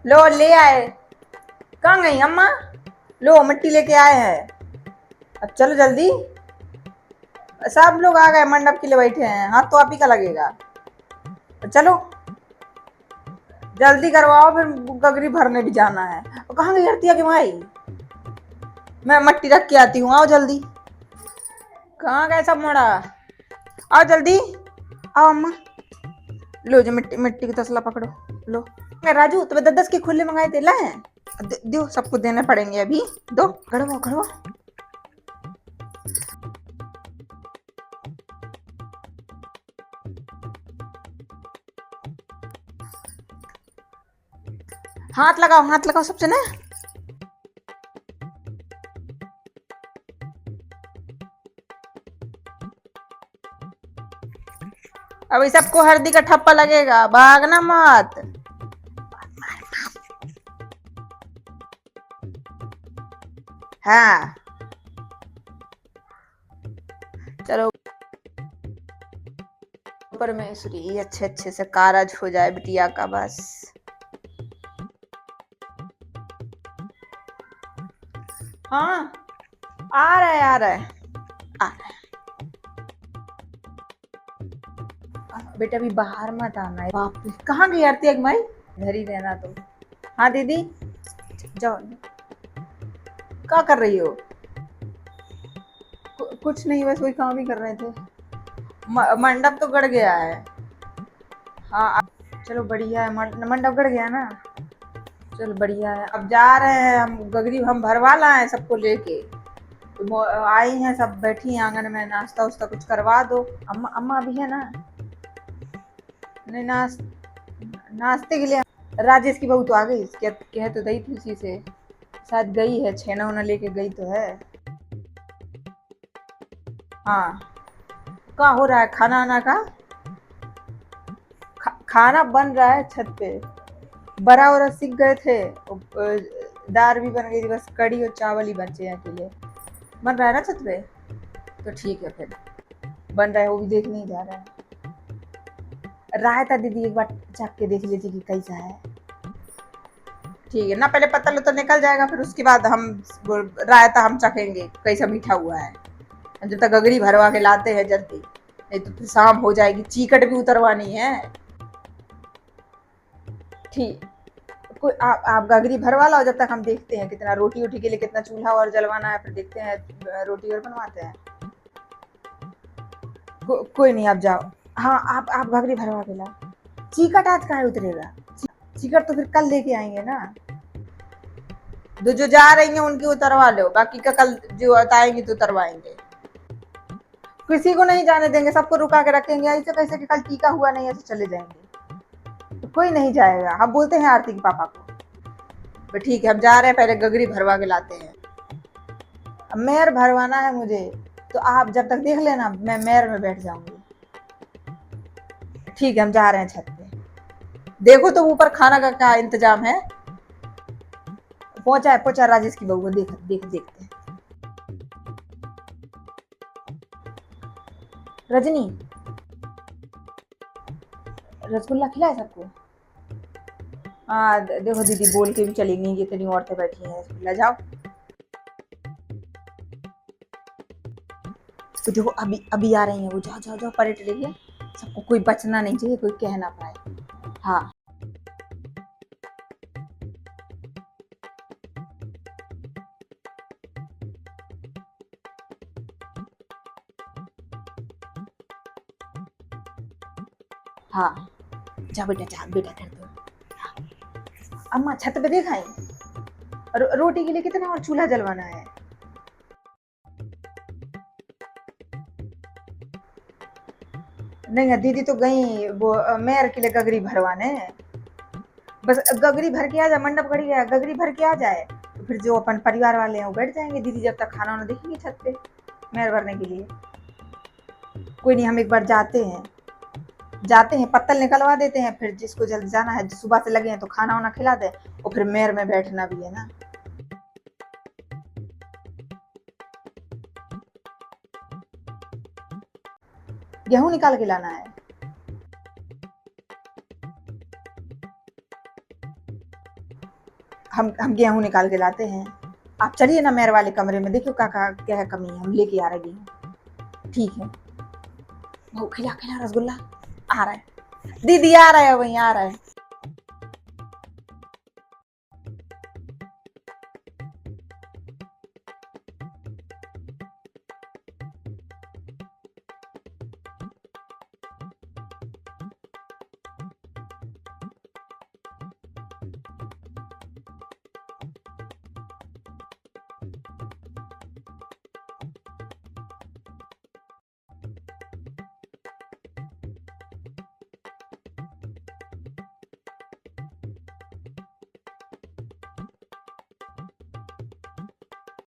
लो ले आए। कहाँ गई अम्मा? लो मिट्टी लेके आए हैं। अब चलो जल्दी। सब लोग आ गए, मंडप के लिए बैठे हैं। हाथ तो आप ही का लगेगा। चलो जल्दी करवाओ, फिर गगरी भरने भी जाना है। और कहाँ गई आरती की माई? मैं मट्टी रख के आती हूँ, आओ जल्दी। कहाँ गए सब मोड़ा? आओ जल्दी। आओ अम्मा। लो जो मिट्टी मिट्टी की तसला पकड़ो। लो राजू, तुम्हें 10 10 के खुले मंगाए थे, ला है? दो, सबको देने पड़ेंगे अभी। दो, गड़वा गड़वा। हाथ लगाओ सबसे ना। अभी सबको हल्दी का ठप्पा लगेगा, भागना मत। हाँ चलो। परमेश्वरी अच्छे अच्छे से कारज हो जाए बिटिया का बस। हाँ आ रहा है आ रहा है आ रहा है। बेटा अभी बाहर मत आना है। बाप रे, कहाँ गई आरती अगमाई? घर ही रहना तुम। हाँ दीदी जाओ। क्या कर रही हो? कुछ नहीं, बस वही काम ही कर रहे थे। मंडप तो गड़ गया है। हाँ चलो बढ़िया है, मंडप गड़ गया ना। चलो बढ़िया है, अब जा रहे हैं हम गगरी, हम भरवा लाए सबको लेके। तो आई हैं सब, बैठी हैं आंगन में, नाश्ता उस्ता कुछ करवा दो। अम्मा अम्मा अभी है ना? नहीं नाश्ते के लिए राजेश की बहू तो आ गई, कह तो गई थी उसी से। शायद गई है, छेना उना लेके गई तो है। हाँ क्या हो रहा है खाना आना का? खाना बन रहा है छत पे। बड़ा और सीख गए थे। दाल भी बन गई थी, बस कड़ी और चावल ही बचे हैं अकेले। बन रहा है ना छत पे? तो ठीक है फिर। बन रहा है, वो भी देखने ही जा रहा है। रायता दीदी एक बार चख के देख लीजिए कि कैसा है। ठीक है ना, पहले पत्तल तो निकल जाएगा, फिर उसके बाद हम रायता हम चखेंगे कैसा मीठा हुआ है। जब तक गगरी भरवा के लाते हैं जल्दी, नहीं तो फिर शाम हो जाएगी, चीकट भी उतरवानी है। ठीक। कोई आप गगरी भरवा लाओ, जब तक हम देखते हैं कितना रोटी वोटी के लिए कितना चूल्हा और जलवाना है, फिर देखते हैं रोटी और बनवाते हैं। कोई नहीं, आप जाओ। हाँ आप गगरी भरवा के लाओ। चीकट आज कहाँ उतरेगा? चीकट तो फिर कल लेके आएंगे ना। जो जा रही हैं उनकी उतरवा लो, बाकी का कल जो आएंगी तो उतरवाएंगे। किसी को नहीं जाने देंगे, सबको रुका के रखेंगे, ऐसे कैसे कि कल टीका हुआ नहीं ऐसे चले जाएंगे। तो कोई नहीं जाएगा, हम बोलते हैं आरती के पापा को। तो ठीक है, हम जा रहे हैं, पहले गगरी भरवा के लाते हैं। अब मेयर भरवाना है मुझे, तो आप जब तक देख लेना, मैं मेयर में बैठ जाऊंगी। ठीक है, हम जा रहे हैं छत पे। देखो तो ऊपर खाना का क्या इंतजाम है। पहुंचा राजेश की बहू को, देखते हैं। रजनी, रसगुल्ला खिलाए सबको? हाँ देखो दीदी बोल के भी चली गई, जितनी औरतें बैठी हैं, रसगुल्ला जाओ। तो जो अभी अभी आ रही हैं वो, जाओ जाओ जाओ पलट लीजिए। सबको कोई बचना नहीं चाहिए, कोई कह ना पाए। हाँ हाँ जा बेटा, जा बेटा कर दो। अम्मा छत पे देखा है, रोटी के लिए कितना और चूल्हा जलवाना है। नहीं दीदी तो गई वो मेयर के लिए गगरी भरवाने। बस गगरी भर के आ जाए, मंडप गड़ी गया, गगरी भर के आ जाए तो फिर जो अपन परिवार वाले हैं वो बैठ जाएंगे, दीदी जब तक खाना वाना देखेंगे छत पे मेयर भरने के लिए। कोई नहीं, हम एक बार जाते हैं पत्तल निकलवा देते हैं, फिर जिसको जल्दी जाना है सुबह से लगे हैं तो खाना वाना खिला दे, और फिर मेयर में बैठना भी है ना। गेहूं निकाल के लाना है। हम गेहूं निकाल के लाते हैं। आप चलिए ना मेरे वाले कमरे में, देखियो क्या है कमी है, हम लेके आ रहे गेहूं। ठीक है बहू, खिला खिला रसगुल्ला। आ रहा है दीदी, आ रहा है, वहीं आ रहा है।